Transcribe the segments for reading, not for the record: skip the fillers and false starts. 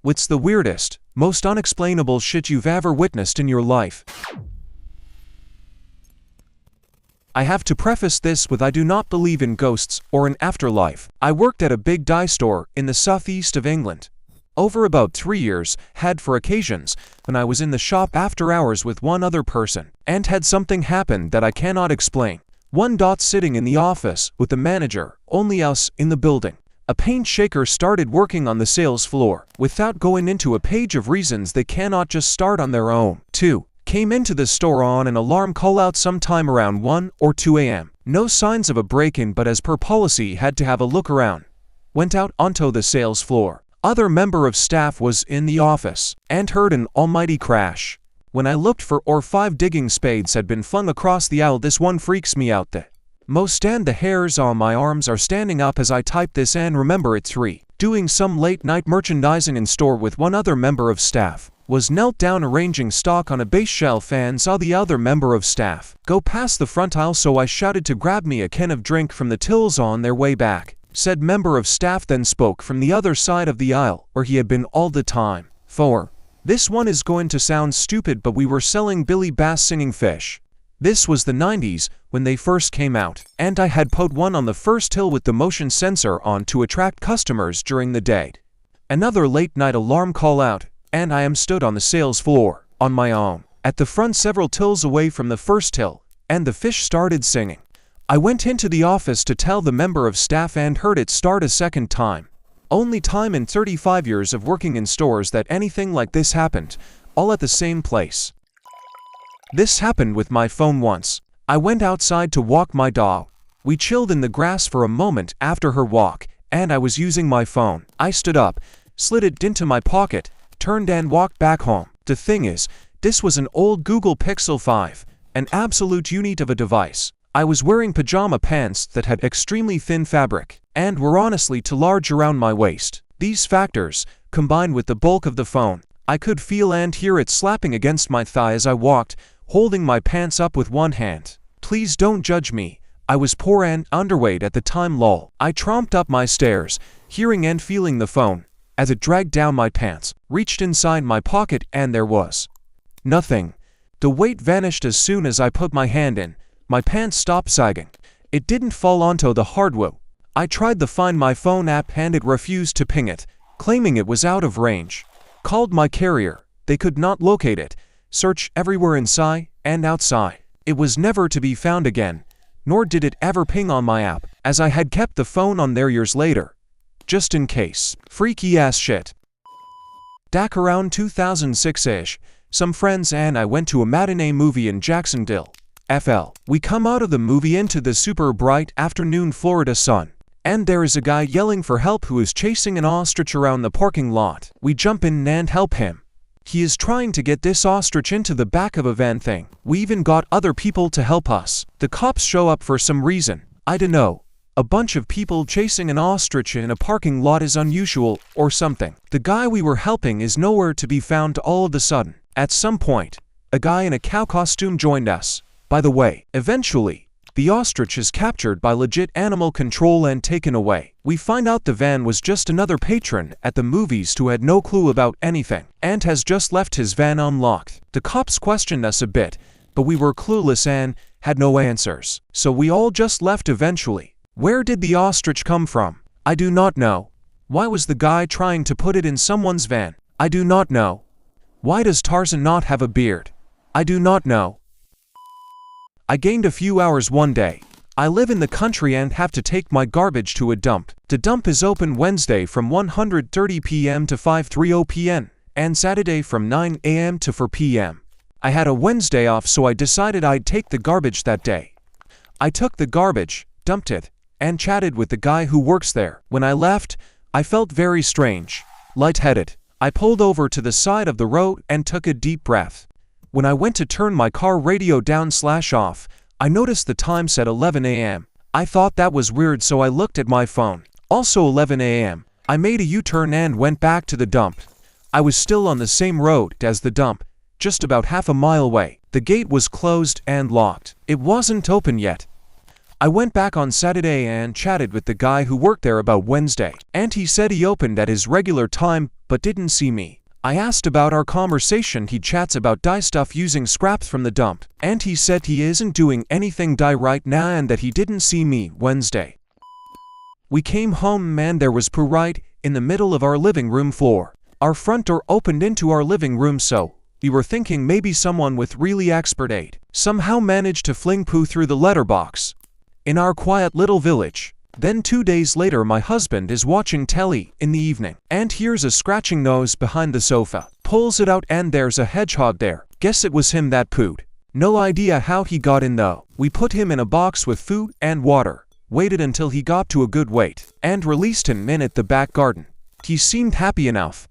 What's the weirdest, most unexplainable shit you've ever witnessed in your life? I have to preface this with I do not believe in ghosts or an afterlife. I worked at a big dye store in the southeast of England. Over about 3 years, had for occasions, when I was in the shop after hours with one other person, and had something happen that I cannot explain. Sitting in the office with the manager, only us in the building. A paint shaker started working on the sales floor, without going into a page of reasons they cannot just start on their own. 2. Came into the store on an alarm call out sometime around 1 or 2 a.m. No signs of a break-in, but as per policy had to have a look around. Went out onto the sales floor. Other member of staff was in the office, and heard an almighty crash. When I looked for 5 digging spades had been flung across the aisle. This one freaks me out the most, and the hairs on my arms are standing up as I type this and remember it. 3. Doing some late night merchandising in store with one other member of staff. Was knelt down arranging stock on a base shelf and saw the other member of staff go past the front aisle, so I shouted to grab me a can of drink from the tills on their way back. Said member of staff then spoke from the other side of the aisle, where he had been all the time. 4. This one is going to sound stupid, but we were selling Billy Bass singing fish. This was the 90s, when they first came out, and I had put one on the first till with the motion sensor on to attract customers during the day. Another late night alarm call out, and I am stood on the sales floor, on my own, at the front several tills away from the first till, and the fish started singing. I went into the office to tell the member of staff and heard it start a second time. Only time in 35 years of working in stores that anything like this happened, all at the same place. This happened with my phone once. I went outside to walk my dog. We chilled in the grass for a moment after her walk, and I was using my phone. I stood up, slid it into my pocket, turned and walked back home. The thing is, this was an old Google Pixel 5, an absolute unit of a device. I was wearing pajama pants that had extremely thin fabric, and were honestly too large around my waist. These factors, combined with the bulk of the phone, I could feel and hear it slapping against my thigh as I walked, holding my pants up with one hand. Please don't judge me. I was poor and underweight at the time. Lol. I tromped up my stairs, hearing and feeling the phone, as it dragged down my pants, reached inside my pocket, and there was nothing. The weight vanished as soon as I put my hand in. My pants stopped sagging. It didn't fall onto the hardwood. I tried the Find My Phone app and it refused to ping it, claiming it was out of range. Called my carrier. They could not locate it. Search everywhere inside and outside. It was never to be found again, nor did it ever ping on my app, as I had kept the phone on there years later, just in case. Freaky ass shit. Back around 2006-ish, some friends and I went to a matinee movie in Jacksonville, FL. We come out of the movie into the super bright afternoon Florida sun, and there is a guy yelling for help who is chasing an ostrich around the parking lot. We jump in and help him. He is trying to get this ostrich into the back of a van thing. We even got other people to help us. The cops show up for some reason. I don't know. A bunch of people chasing an ostrich in a parking lot is unusual, or something. The guy we were helping is nowhere to be found all of a sudden. At some point, a guy in a cow costume joined us. By the way, eventually, the ostrich is captured by legit animal control and taken away. We find out the van was just another patron at the movies who had no clue about anything, and has just left his van unlocked. The cops questioned us a bit, but we were clueless and had no answers. So we all just left eventually. Where did the ostrich come from? I do not know. Why was the guy trying to put it in someone's van? I do not know. Why does Tarzan not have a beard? I do not know. I gained a few hours one day. I live in the country and have to take my garbage to a dump. The dump is open Wednesday from 1:30 p.m. to 5:30 p.m. and Saturday from 9 a.m. to 4 p.m. I had a Wednesday off, so I decided I'd take the garbage that day. I took the garbage, dumped it, and chatted with the guy who works there. When I left, I felt very strange, lightheaded. I pulled over to the side of the road and took a deep breath. When I went to turn my car radio down/off, I noticed the time said 11 a.m. I thought that was weird, so I looked at my phone. Also 11 a.m. I made a U-turn and went back to the dump. I was still on the same road as the dump, just about half a mile away. The gate was closed and locked. It wasn't open yet. I went back on Saturday and chatted with the guy who worked there about Wednesday, and he said he opened at his regular time but didn't see me. I asked about our conversation. He chats about dye stuff using scraps from the dump, and he said he isn't doing anything dye right now and that he didn't see me Wednesday. We came home and there was poo right in the middle of our living room floor. Our front door opened into our living room, so we were thinking maybe someone with really expert aid somehow managed to fling poo through the letterbox in our quiet little village. Then 2 days later my husband is watching telly in the evening and hears a scratching noise behind the sofa. Pulls it out and there's a hedgehog there. Guess it was him that pooed. No idea how he got in though. We put him in a box with food and water, waited until he got to a good weight, and released him in at the back garden. He seemed happy enough.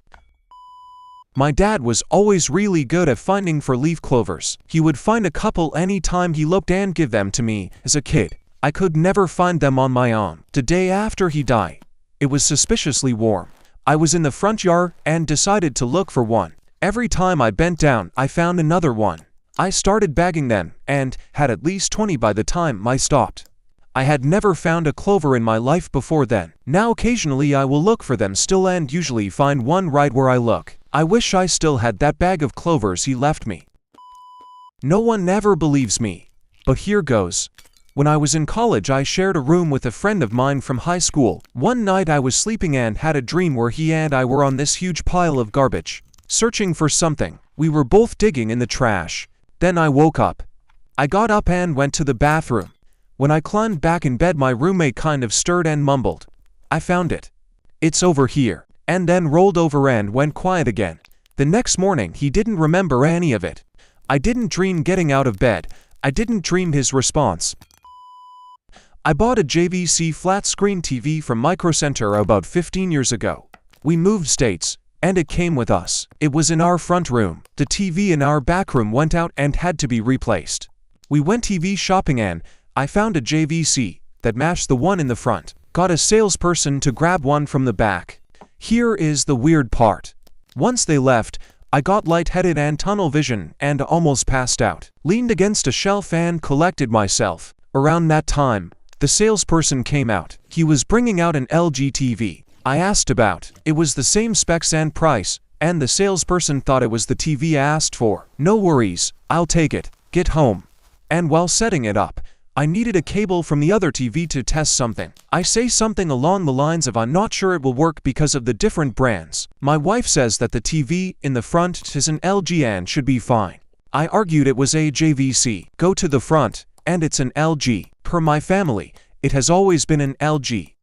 My dad was always really good at finding four-leaf clovers. He would find a couple any time he looked and give them to me. As a kid, I could never find them on my own. The day after he died, it was suspiciously warm. I was in the front yard and decided to look for one. Every time I bent down, I found another one. I started bagging them and had at least 20 by the time I stopped. I had never found a clover in my life before then. Now occasionally I will look for them still and usually find one right where I look. I wish I still had that bag of clovers he left me. No one ever believes me, but here goes. When I was in college, I shared a room with a friend of mine from high school. One night I was sleeping and had a dream where he and I were on this huge pile of garbage, searching for something. We were both digging in the trash. Then I woke up. I got up and went to the bathroom. When I climbed back in bed, my roommate kind of stirred and mumbled, "I found it. It's over here," and then rolled over and went quiet again. The next morning, he didn't remember any of it. I didn't dream getting out of bed. I didn't dream his response. I bought a JVC flat-screen TV from Micro Center about 15 years ago. We moved states, and it came with us. It was in our front room. The TV in our back room went out and had to be replaced. We went TV shopping and I found a JVC that matched the one in the front. Got a salesperson to grab one from the back. Here is the weird part. Once they left, I got lightheaded and tunnel vision and almost passed out. Leaned against a shelf and collected myself. Around that time, the salesperson came out. He was bringing out an LG TV. I asked about. It was the same specs and price, and the salesperson thought it was the TV I asked for. No worries, I'll take it. Get home. And while setting it up, I needed a cable from the other TV to test something. I say something along the lines of I'm not sure it will work because of the different brands. My wife says that the TV in the front is an LG and should be fine. I argued it was a JVC. Go to the front, and it's an LG. Per my family, it has always been an LG.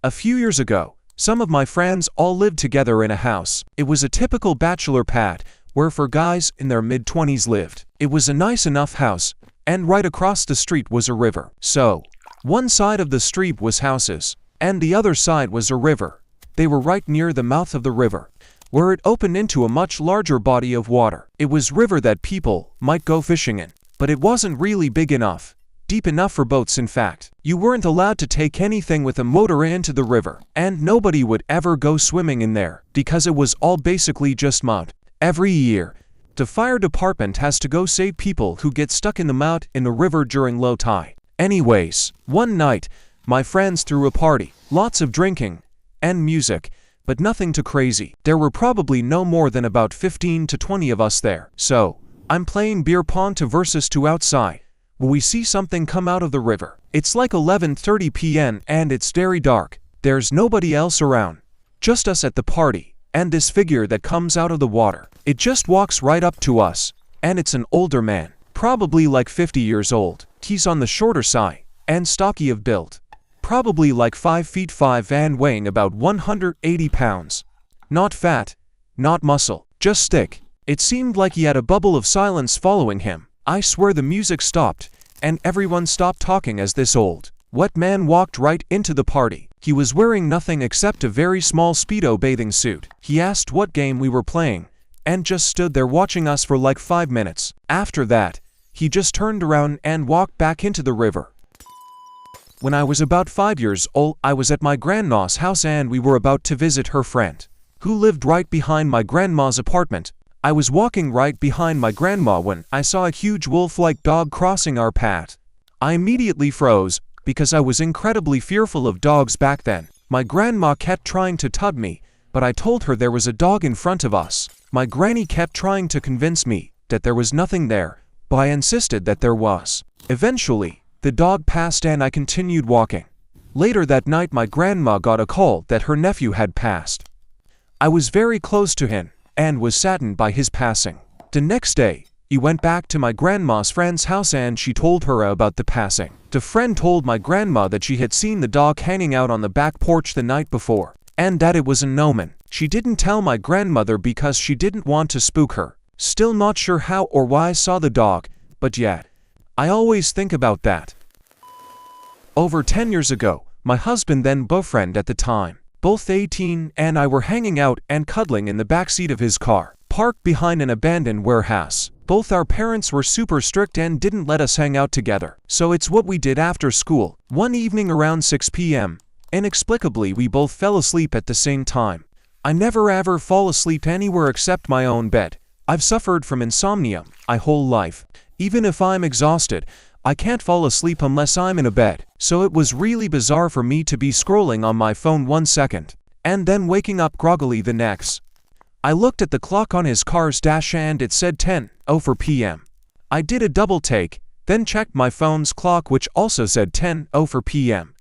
A few years ago, some of my friends all lived together in a house. It was a typical bachelor pad, where four guys in their mid-20s lived. It was a nice enough house, and right across the street was a river. So, one side of the street was houses, and the other side was a river. They were right near the mouth of the river, where it opened into a much larger body of water. It was river that people might go fishing in, but it wasn't really big enough. Deep enough for boats, in fact. You weren't allowed to take anything with a motor into the river, and nobody would ever go swimming in there, because it was all basically just mud. Every year, the fire department has to go save people who get stuck in the mud in the river during low tide. Anyways, one night, my friends threw a party. Lots of drinking and music, but nothing too crazy. There were probably no more than about 15 to 20 of us there. So, I'm playing beer pong versus 2 outside. We see something come out of the river. It's like 11:30 p.m. and it's very dark. There's nobody else around. Just us at the party, and this figure that comes out of the water. It just walks right up to us, and it's an older man, probably like 50 years old. He's on the shorter side, and stocky of build. Probably like 5'5" and weighing about 180 pounds. Not fat, not muscle, just thick. It seemed like he had a bubble of silence following him. I swear the music stopped, and everyone stopped talking as this old, wet man walked right into the party. He was wearing nothing except a very small Speedo bathing suit. He asked what game we were playing, and just stood there watching us for like 5 minutes. After that, he just turned around and walked back into the river. When I was about 5 years old, I was at my grandma's house and we were about to visit her friend, who lived right behind my grandma's apartment. I was walking right behind my grandma when I saw a huge wolf-like dog crossing our path. I immediately froze, because I was incredibly fearful of dogs back then. My grandma kept trying to tug me, but I told her there was a dog in front of us. My granny kept trying to convince me that there was nothing there, but I insisted that there was. Eventually, the dog passed and I continued walking. Later that night my grandma got a call that her nephew had passed. I was very close to him, and was saddened by his passing. The next day, he went back to my grandma's friend's house and she told her about the passing. The friend told my grandma that she had seen the dog hanging out on the back porch the night before, and that it was an omen. She didn't tell my grandmother because she didn't want to spook her. Still not sure how or why I saw the dog, but yet, I always think about that. Over 10 years ago, my husband then boyfriend at the time, both 18, and I were hanging out and cuddling in the backseat of his car, parked behind an abandoned warehouse. Both our parents were super strict and didn't let us hang out together, so it's what we did after school. One evening around 6 p.m., inexplicably we both fell asleep at the same time. I never ever fall asleep anywhere except my own bed. I've suffered from insomnia my whole life. Even if I'm exhausted, I can't fall asleep unless I'm in a bed, so it was really bizarre for me to be scrolling on my phone 1 second, and then waking up groggily the next. I looked at the clock on his car's dash and it said 10:04 p.m. I did a double take, then checked my phone's clock which also said 10:04 p.m.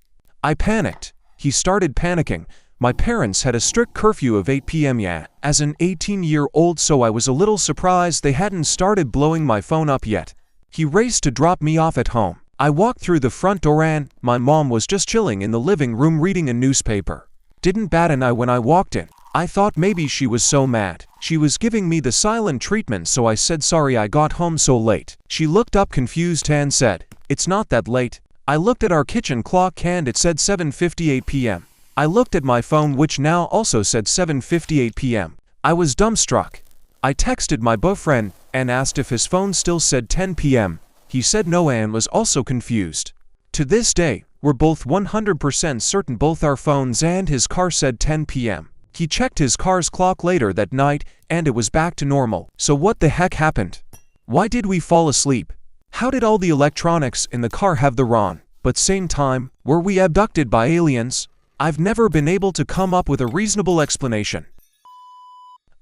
I panicked. He started panicking. My parents had a strict curfew of 8 p.m. as an 18-year-old, so I was a little surprised they hadn't started blowing my phone up yet. He raced to drop me off at home. I walked through the front door and my mom was just chilling in the living room reading a newspaper. Didn't bat an eye when I walked in. I thought maybe she was so mad. She was giving me the silent treatment, so I said sorry I got home so late. She looked up confused and said, "It's not that late." I looked at our kitchen clock and it said 7:58 p.m. I looked at my phone which now also said 7:58 p.m. I was dumbstruck. I texted my boyfriend and asked if his phone still said 10 p.m. He said no and was also confused. To this day, we're both 100% certain both our phones and his car said 10 p.m. He checked his car's clock later that night and it was back to normal. So what the heck happened? Why did we fall asleep? How did all the electronics in the car have the wrong? But same time, were we abducted by aliens? I've never been able to come up with a reasonable explanation.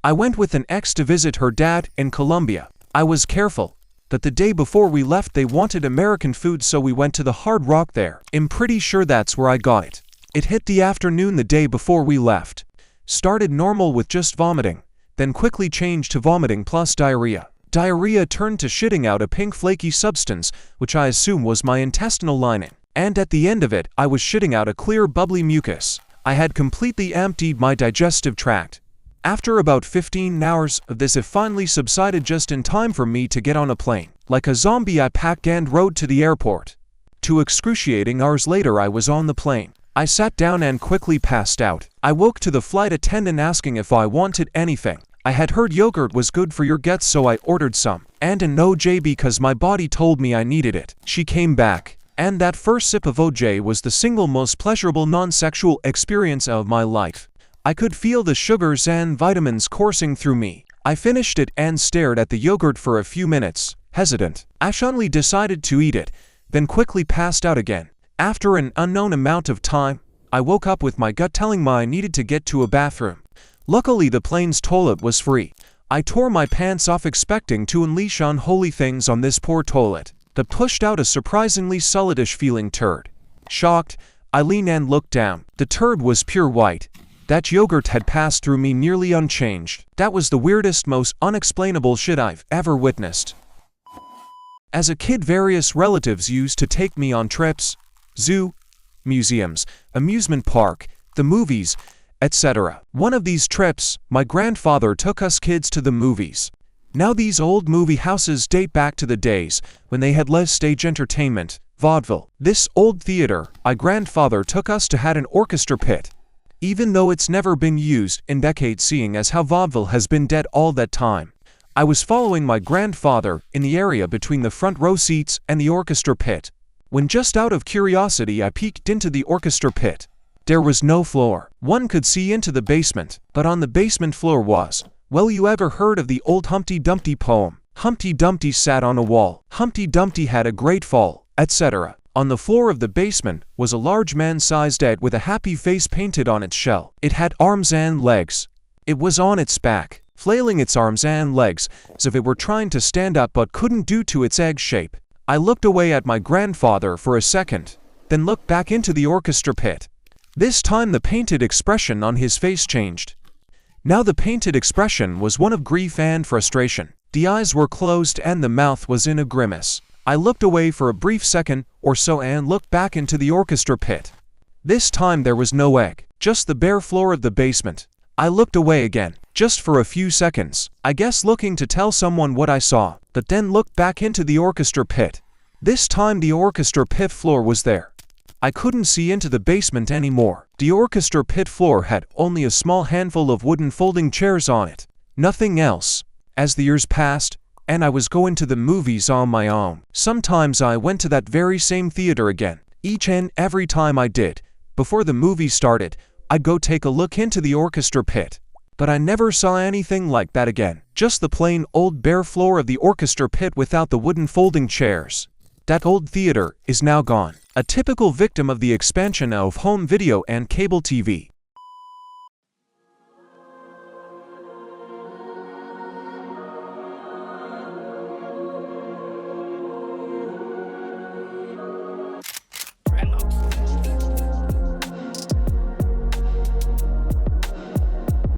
I went with an ex to visit her dad in Colombia. I was careful, but the day before we left they wanted American food, so we went to the Hard Rock there. I'm pretty sure that's where I got it. It hit the afternoon the day before we left. Started normal with just vomiting, then quickly changed to vomiting plus diarrhea. Diarrhea turned to shitting out a pink flaky substance, which I assume was my intestinal lining. And at the end of it, I was shitting out a clear bubbly mucus. I had completely emptied my digestive tract. After about 15 hours of this, it finally subsided just in time for me to get on a plane. Like a zombie I packed and rode to the airport. 2 excruciating hours later I was on the plane. I sat down and quickly passed out. I woke to the flight attendant asking if I wanted anything. I had heard yogurt was good for your guts, so I ordered some. And an OJ because my body told me I needed it. She came back. And that first sip of OJ was the single most pleasurable non-sexual experience of my life. I could feel the sugars and vitamins coursing through me. I finished it and stared at the yogurt for a few minutes, hesitant. I suddenly decided to eat it, then quickly passed out again. After an unknown amount of time, I woke up with my gut telling me I needed to get to a bathroom. Luckily the plane's toilet was free. I tore my pants off expecting to unleash unholy things on this poor toilet, that pushed out a surprisingly solidish feeling turd. Shocked, I leaned and looked down. The turd was pure white. That yogurt had passed through me nearly unchanged. That was the weirdest, most unexplainable shit I've ever witnessed. As a kid, various relatives used to take me on trips, zoo, museums, amusement park, the movies, etc. One of these trips, my grandfather took us kids to the movies. Now these old movie houses date back to the days when they had less stage entertainment, vaudeville. This old theater, my grandfather took us to had an orchestra pit. Even though it's never been used in decades, seeing as how vaudeville has been dead all that time. I was following my grandfather in the area between the front row seats and the orchestra pit, when just out of curiosity I peeked into the orchestra pit. There was no floor. One could see into the basement, but on the basement floor was, well, you ever heard of the old Humpty Dumpty poem? Humpty Dumpty sat on a wall. Humpty Dumpty had a great fall. etc. On the floor of the basement was a large man-sized egg with a happy face painted on its shell. It had arms and legs. It was on its back, flailing its arms and legs as if it were trying to stand up but couldn't due to its egg shape. I looked away at my grandfather for a second, then looked back into the orchestra pit. This time the painted expression on his face changed. Now the painted expression was one of grief and frustration. The eyes were closed and the mouth was in a grimace. I looked away for a brief second or so and looked back into the orchestra pit. This time there was no egg, just the bare floor of the basement. I looked away again, just for a few seconds, I guess looking to tell someone what I saw, but then looked back into the orchestra pit. This time the orchestra pit floor was there. I couldn't see into the basement anymore. The orchestra pit floor had only a small handful of wooden folding chairs on it. Nothing else. As the years passed, and I was going to the movies on my own, sometimes I went to that very same theater again. Each and every time I did, before the movie started, I'd go take a look into the orchestra pit. But I never saw anything like that again. Just the plain old bare floor of the orchestra pit without the wooden folding chairs. That old theater is now gone. A typical victim of the expansion of home video and cable TV.